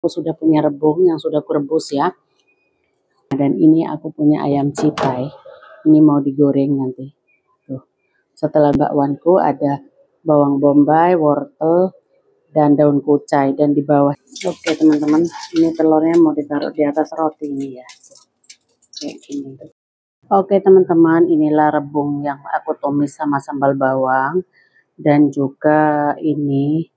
Aku sudah punya rebung yang sudah kurebus ya. Dan ini aku punya ayam cipai. Ini mau digoreng nanti. Tuh. Setelah bakwanku ada bawang bombay, wortel, dan daun kucai. Dan di bawah. Oke teman-teman, ini telurnya mau ditaruh di atas roti ini ya. Kayak gini. Oke teman-teman, inilah rebung yang aku tumis sama sambal bawang. Dan juga ini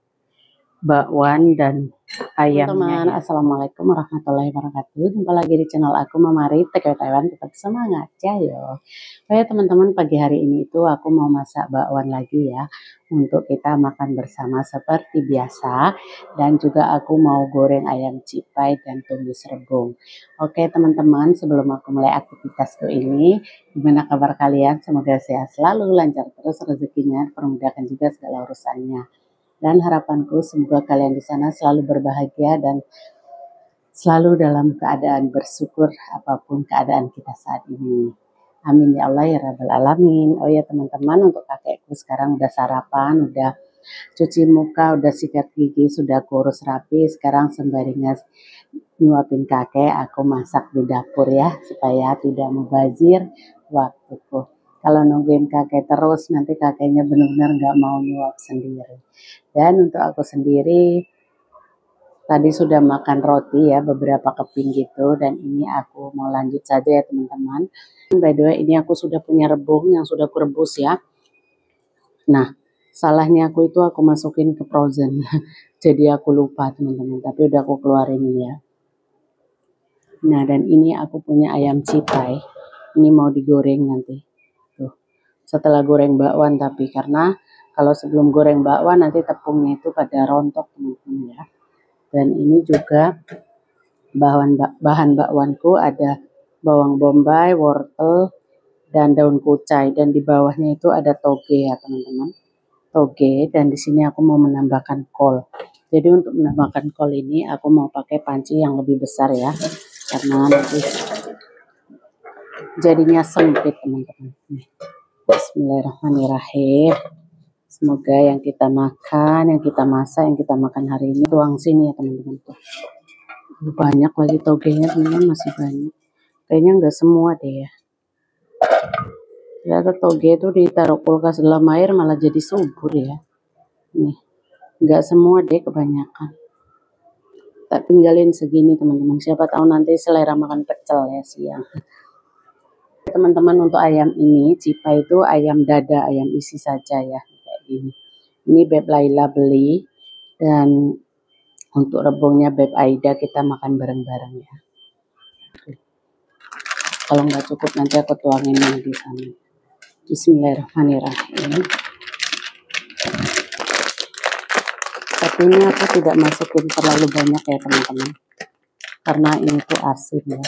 bakwan dan ayamnya. Teman-teman, assalamualaikum warahmatullahi wabarakatuh. Jumpa lagi di channel aku, Mama Rita TKW Taiwan. Tetap semangat ya yo. Oke teman-teman, pagi hari ini itu aku mau masak bakwan lagi ya, untuk kita makan bersama seperti biasa. Dan juga aku mau goreng ayam cipai dan tumis rebung. Oke teman-teman, sebelum aku mulai aktivitasku ini, gimana kabar kalian? Semoga sehat selalu, lancar terus rezekinya, permudahkan juga segala urusannya. Dan harapanku semoga kalian di sana selalu berbahagia dan selalu dalam keadaan bersyukur apapun keadaan kita saat ini. Amin ya Allah ya Rabbal Alamin. Oh ya teman-teman, untuk kakekku sekarang udah sarapan, udah cuci muka, udah sikat gigi, sudah kurus rapi. Sekarang sembari nyuapin kakek, aku masak di dapur ya, supaya tidak mubazir waktuku. Kalau nungguin kakek terus, nanti kakeknya benar-benar nggak mau nyuap sendiri. Dan untuk aku sendiri, tadi sudah makan roti ya, beberapa keping gitu. Dan ini aku mau lanjut saja ya teman-teman. By the way, ini aku sudah punya rebung yang sudah aku rebus ya. Nah, salahnya aku itu aku masukin ke frozen. Jadi aku lupa teman-teman, tapi udah aku keluarin ini ya. Nah, dan ini aku punya ayam cipai. Ini mau digoreng nanti. Tuh. Setelah goreng bakwan, tapi karena kalau sebelum goreng bakwan nanti tepungnya itu pada rontok teman-teman ya. Dan ini juga bahan bakwanku ada bawang bombay, wortel, dan daun kucai. Dan di bawahnya itu ada toge ya teman-teman. Toge, dan di sini aku mau menambahkan kol. Jadi untuk menambahkan kol ini aku mau pakai panci yang lebih besar ya. Karena nanti jadinya sempit teman-teman. Bismillahirrahmanirrahim. Semoga yang kita makan, yang kita masak, yang kita makan hari ini tuang sini ya teman-teman. Banyak lagi togenya teman-teman, masih banyak. Kayaknya nggak semua deh ya. Ternyata toge itu ditaruh kulkas dalam air malah jadi subur ya. Nih, nggak semua deh, kebanyakan. Tak tinggalin segini teman-teman. Siapa tahu nanti selera makan pecel ya siang. Teman-teman, untuk ayam ini, cipai itu ayam dada, ayam isi saja ya. Kayak gini. Ini Beb Laila beli, dan untuk rebungnya Beb Aida kita makan bareng-bareng ya. Kalau nggak cukup nanti aku tuangin yang di sana. Bismillahirrahmanirrahim. Tapi ini aku tidak masukin terlalu banyak ya teman-teman, karena ini tuh asin ya.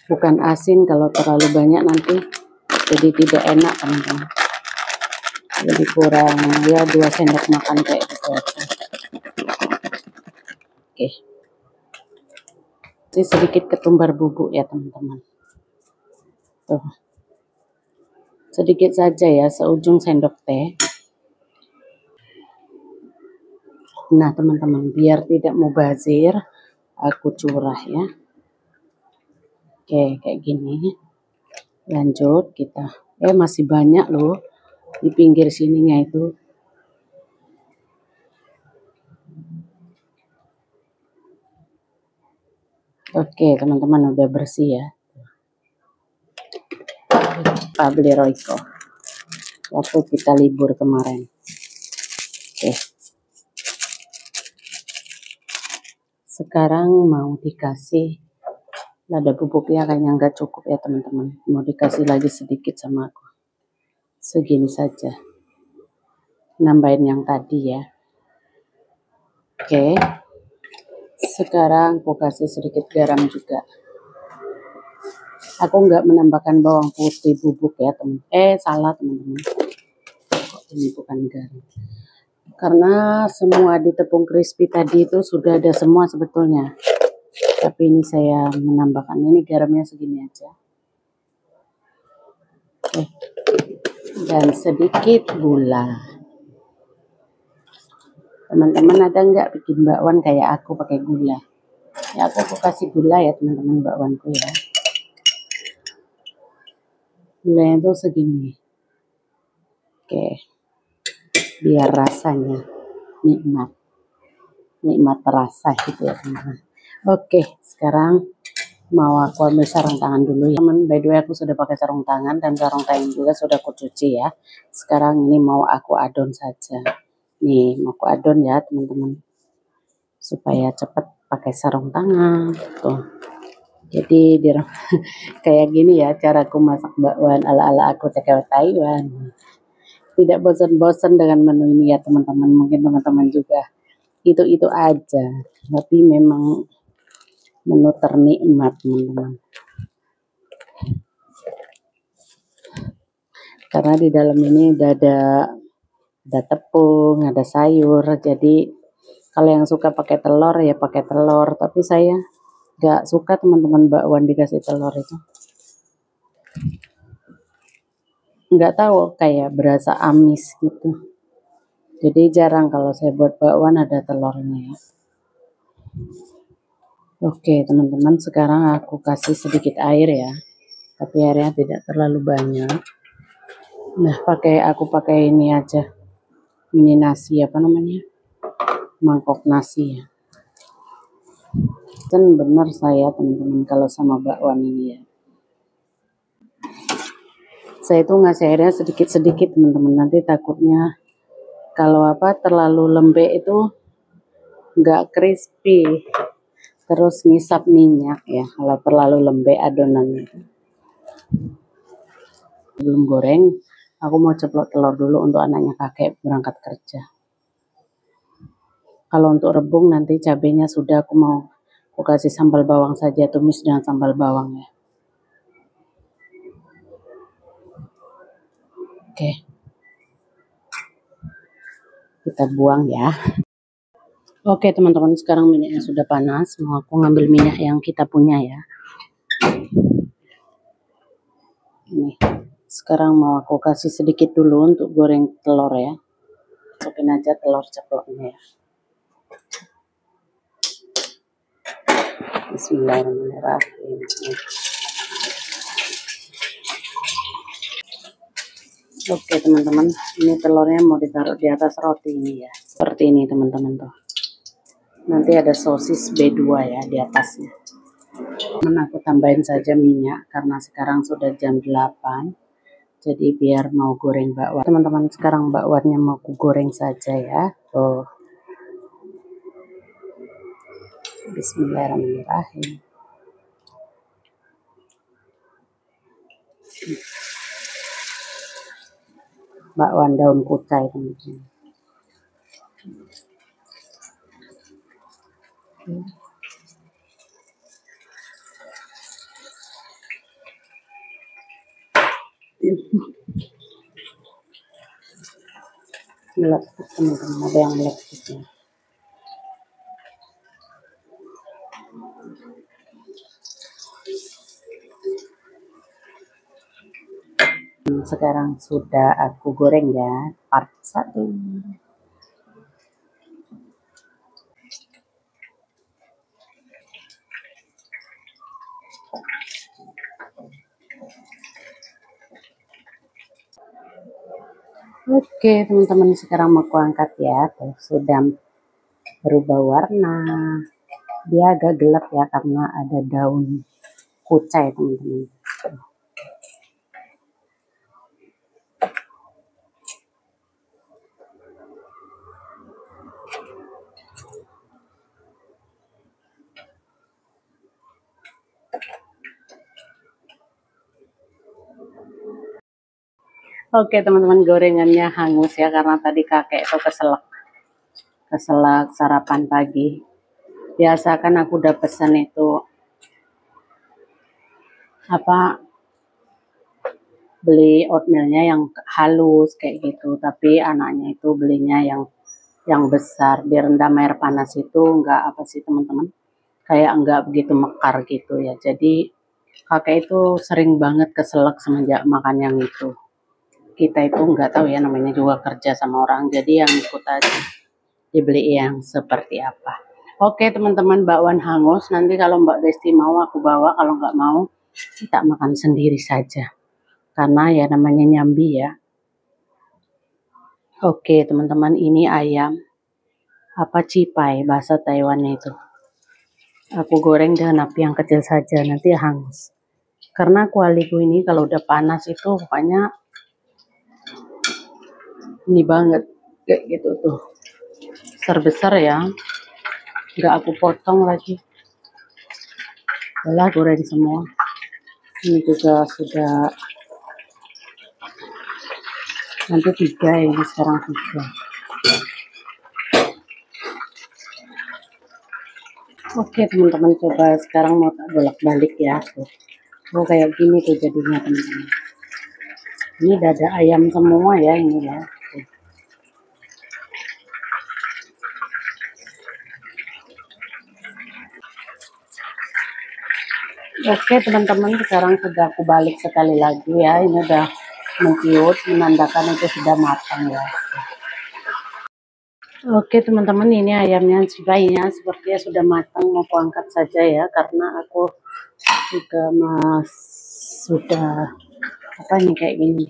Bukan asin, kalau terlalu banyak nanti jadi tidak enak teman-teman. Jadi kurang ya 2 sendok makan kayak gitu aja. Oke. Ini sedikit ketumbar bubuk ya teman-teman. Tuh. Sedikit saja ya, seujung sendok teh. Nah teman-teman, biar tidak mubazir, aku curah ya. Oke, kayak gini. Lanjut kita. Masih banyak loh di pinggir sininya itu. Oke, teman-teman, udah bersih ya. Pak beli Royco waktu kita libur kemarin. Oke. Sekarang mau dikasih lada bubuknya, kayaknya nggak cukup ya teman-teman. Mau dikasih lagi sedikit sama aku. Segini saja. Nambahin yang tadi ya. Oke. Sekarang aku kasih sedikit garam juga. Aku nggak menambahkan bawang putih bubuk ya teman. Salah teman-teman. Ini bukan garam. Karena semua di tepung crispy tadi itu sudah ada semua sebetulnya. Tapi ini saya menambahkan, ini garamnya segini aja. Oke. Dan sedikit gula. Teman-teman ada nggak bikin bakwan kayak aku pakai gula? Ya aku kasih gula ya teman-teman bakwanku ya. Gulanya tuh segini. Oke. Biar rasanya nikmat. Nikmat terasa gitu ya teman-teman. Oke, sekarang mau aku ambil sarung tangan dulu ya teman. By the way aku sudah pakai sarung tangan dan sarung tangan juga sudah aku cuci ya. Sekarang ini mau aku adon saja. Nih mau aku adon ya teman-teman, supaya cepat pakai sarung tangan tuh. Jadi kayak gini ya caraku masak bakwan ala-ala aku TKW Taiwan. Tidak bosan-bosan dengan menu ini ya teman-teman. Mungkin teman-teman juga itu aja, tapi memang menu ternikmat teman-teman, karena di dalam ini udah ada tepung, ada sayur. Jadi kalau yang suka pakai telur ya pakai telur, tapi saya nggak suka teman-teman bakwan dikasih telur itu. Nggak tahu, kayak berasa amis gitu. Jadi jarang kalau saya buat bakwan ada telurnya ya. Oke teman-teman, sekarang aku kasih sedikit air ya, tapi airnya tidak terlalu banyak. Nah aku pakai ini aja, ini nasi apa namanya, mangkok nasi ya. Dan benar saya teman-teman kalau sama bakwan ini ya, saya itu ngasih airnya sedikit-sedikit teman-teman, nanti takutnya kalau terlalu lembek itu nggak crispy, terus ngisap minyak ya kalau terlalu lembek adonannya. Sebelum goreng aku mau ceplok telur dulu untuk anaknya kakek berangkat kerja. Kalau untuk rebung nanti cabenya sudah aku kasih sambal bawang saja, tumis dengan sambal bawang ya. Oke, kita buang ya. Oke teman-teman, sekarang minyaknya sudah panas. Mau aku ngambil minyak yang kita punya ya. Ini sekarang mau aku kasih sedikit dulu untuk goreng telur ya. Masukin aja telur ceploknya ya. Bismillahirrahmanirrahim. Oke teman-teman, ini telurnya mau ditaruh di atas roti ini ya, seperti ini teman-teman tuh. Nanti ada sosis B2 ya di atasnya. Aku tambahin saja minyak karena sekarang sudah jam 8. Jadi biar mau goreng bakwan. Teman-teman, sekarang bakwannya mau aku goreng saja ya. Tuh. Bismillahirrahmanirrahim. Bakwan daun kucai teman-teman. Meletus teman-teman, ada yang meletus ya. Sekarang sudah aku goreng ya, part 1. Oke teman-teman, sekarang mau aku angkat ya. Tuh, sudah berubah warna. Dia agak gelap ya karena ada daun kucai teman-teman. Oke teman-teman, gorengannya hangus ya karena tadi kakek itu keselak sarapan pagi. Biasa kan aku udah pesan itu beli oatmealnya yang halus kayak gitu, tapi anaknya itu belinya yang besar, direndam air panas itu enggak sih teman-teman, kayak enggak begitu mekar gitu ya. Jadi kakek itu sering banget keselak semenjak makan yang itu. Kita itu enggak tahu ya, namanya juga kerja sama orang, jadi yang ikut aja. dibeli yang seperti apa. Oke teman-teman, bakwan hangus. Nanti kalau Mbak Besti mau aku bawa, kalau nggak mau kita makan sendiri saja. Karena ya namanya nyambi ya. Oke teman-teman, ini ayam apa cipai bahasa Taiwan itu. Aku goreng dengan api yang kecil saja, nanti hangus. Karena kualiku ini kalau udah panas itu pokoknya ini banget kayak gitu tuh. Besar-besar ya. Nggak aku potong lagi. Udah goreng semua. Ini juga sudah nanti 3 ini sekarang 3. Oke teman-teman, coba sekarang mau tak bolak-balik ya tuh. Oh kayak gini tuh jadinya teman-teman. Ini dada ayam semua ya ini ya. Oke teman-teman, sekarang sudah aku balik sekali lagi ya. Ini udah mengkiut, menandakan itu sudah matang ya. Oke teman-teman, ini ayamnya cipainya sepertinya sudah matang, mau aku angkat saja ya karena aku juga sudah apa ini kayak gini.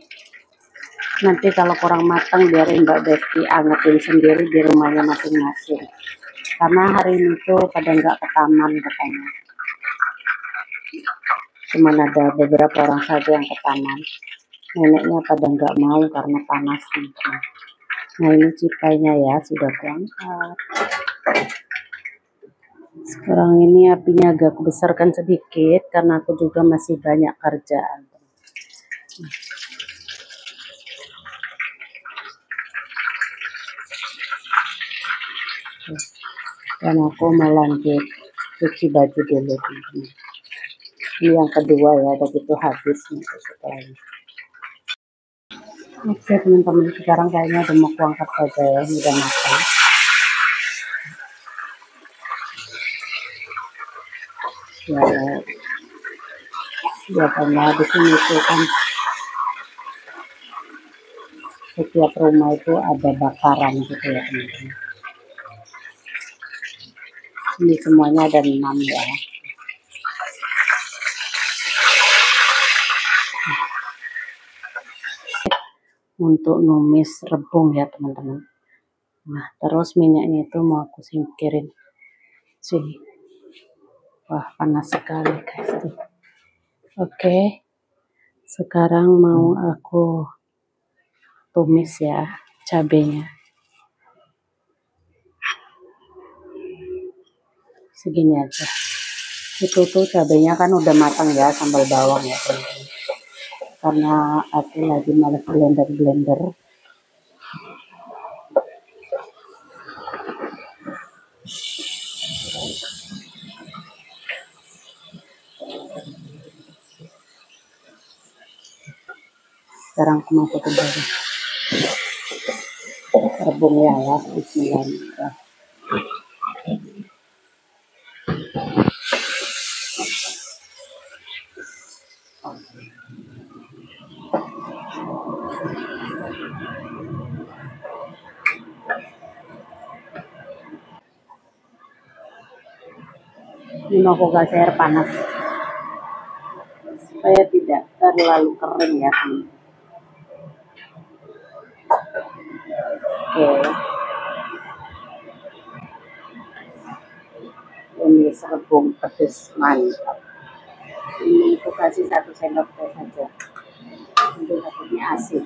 Nanti kalau kurang matang biarin Mbak Besti angetin sendiri di rumahnya masing-masing. Karena hari ini tuh pada nggak ke taman katanya. Cuman ada beberapa orang saja yang ke taman. Neneknya pada nggak mau karena panas teman-teman. Nah ini cipainya ya sudah kuangkat. Sekarang ini apinya agak kubesarkan sedikit karena aku juga masih banyak kerjaan. Dan aku melanjut cuci baju dulu teman-teman. Ini yang kedua ya, begitu habis setelahnya. Oke teman-teman, sekarang kayaknya udah mau kuangkat saja ya, ini udah matang. Ya, biasanya di sini tuh kan setiap rumah itu ada bakaran gitu ya teman-teman. Ini semuanya ada 6 ya. Untuk numis rebung ya teman-teman. Nah terus minyaknya itu mau aku singkirin sini. Wah panas sekali guys tuh. Oke, sekarang mau aku tumis ya cabenya. Segini aja. Itu tuh cabenya kan udah matang ya, sambal bawang ya teman-teman. Karena aku lagi males blender. Sekarang aku mau tutup dulu. Rebungnya ya, bismillah. Ini mau aku kasih air panas supaya tidak terlalu kering ya teman. Oke. Ini rebung pedas mantap. Ini aku kasih 1 sendok teh saja. Untuk takutnya asin.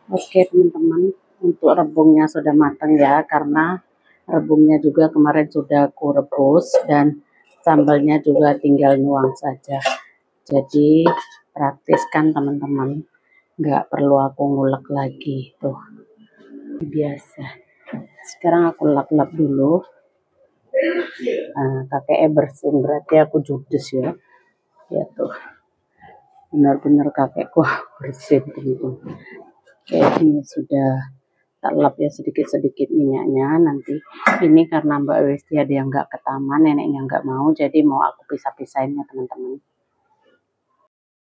Oke teman-teman, untuk rebungnya sudah matang ya, karena rebungnya juga kemarin sudah aku rebus dan sambalnya juga tinggal nuang saja. Jadi praktis kan teman-teman, nggak perlu aku ngulek lagi tuh, biasa. Sekarang aku lap-lap dulu. Nah, kakeknya bersin berarti aku judes ya. Ya tuh, benar-benar kakekku bersin teman-teman. Oke, ini sudah tak lap ya sedikit-sedikit minyaknya. Nanti ini karena Mbak Westia dia nggak ke taman, neneknya nggak mau, jadi mau aku pisah-pisahin ya teman-teman.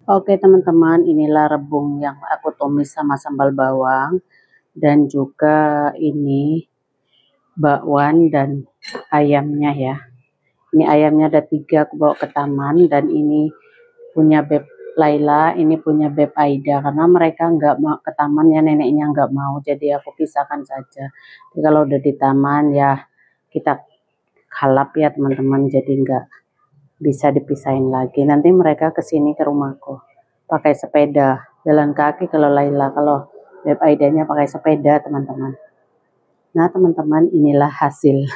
Oke teman-teman, inilah rebung yang aku tumis sama sambal bawang, dan juga ini bakwan dan ayamnya ya. Ini ayamnya ada 3 aku bawa ke taman, dan ini punya Beb Laila, ini punya Beb Aida, karena mereka nggak mau ke taman ya, neneknya nggak mau, jadi aku pisahkan saja. Jadi kalau udah di taman ya kita kalap ya teman-teman, jadi nggak bisa dipisahin lagi. Nanti mereka kesini ke rumahku pakai sepeda, jalan kaki kalau Laila, kalau Beb Aidanya pakai sepeda teman-teman. Nah teman-teman, inilah hasil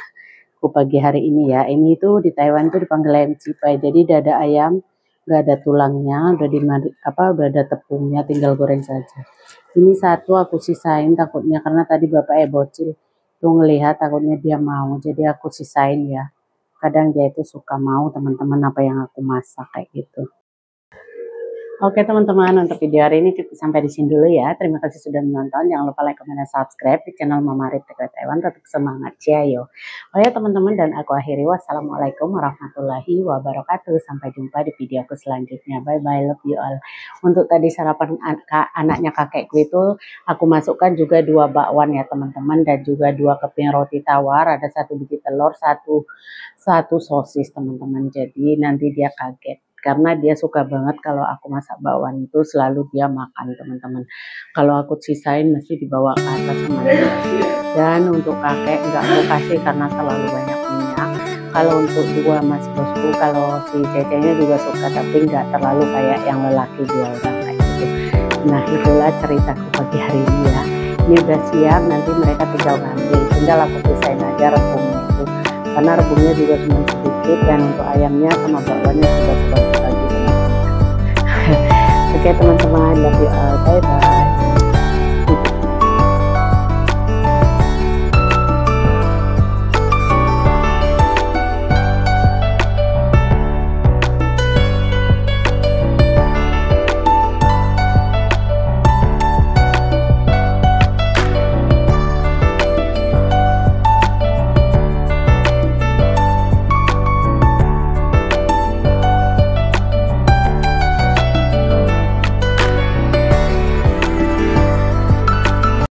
aku pagi hari ini ya. Ini tuh di Taiwan tuh dipanggil ayam cipai. Jadi dada ayam nggak ada tulangnya, udah ada tepungnya, tinggal goreng saja. Ini satu aku sisain takutnya, karena tadi bapak bocil tuh ngelihat, takutnya dia mau, jadi aku sisain ya. Kadang dia itu suka mau teman-teman apa yang aku masak kayak gitu. Oke teman-teman, untuk video hari ini cukup sampai di sini dulu ya. Terima kasih sudah menonton. Jangan lupa like, comment, dan subscribe di channel Mama Rip Taiwan. Tetap semangat ya yo. Oh ya teman-teman, dan aku akhiri. Wassalamualaikum warahmatullahi wabarakatuh. Sampai jumpa di video aku selanjutnya. Bye bye, love you all. Untuk tadi sarapan anaknya kakekku itu aku masukkan juga 2 bakwan ya teman-teman, dan juga 2 keping roti tawar, ada 1 biji telur, satu sosis teman-teman. Jadi nanti dia kaget, karena dia suka banget kalau aku masak bakwan itu, selalu dia makan teman-teman. Kalau aku sisain mesti dibawa ke atas sama dia. Dan untuk kakek nggak mau kasih karena terlalu banyak minyak. Kalau untuk 2 mas bosku, kalau si cecenya juga suka, tapi nggak terlalu kayak yang lelaki 2 orang kayak gitu. Nah itulah ceritaku pagi hari ini ya. Ini udah siap, nanti mereka tinggal ngambil, tinggal aku pisahin aja rebungnya itu, karena rebungnya juga cuma sedikit, dan untuk ayamnya sama bakwannya sudah sebagi-bagi. Oke teman-teman, love you all, bye bye.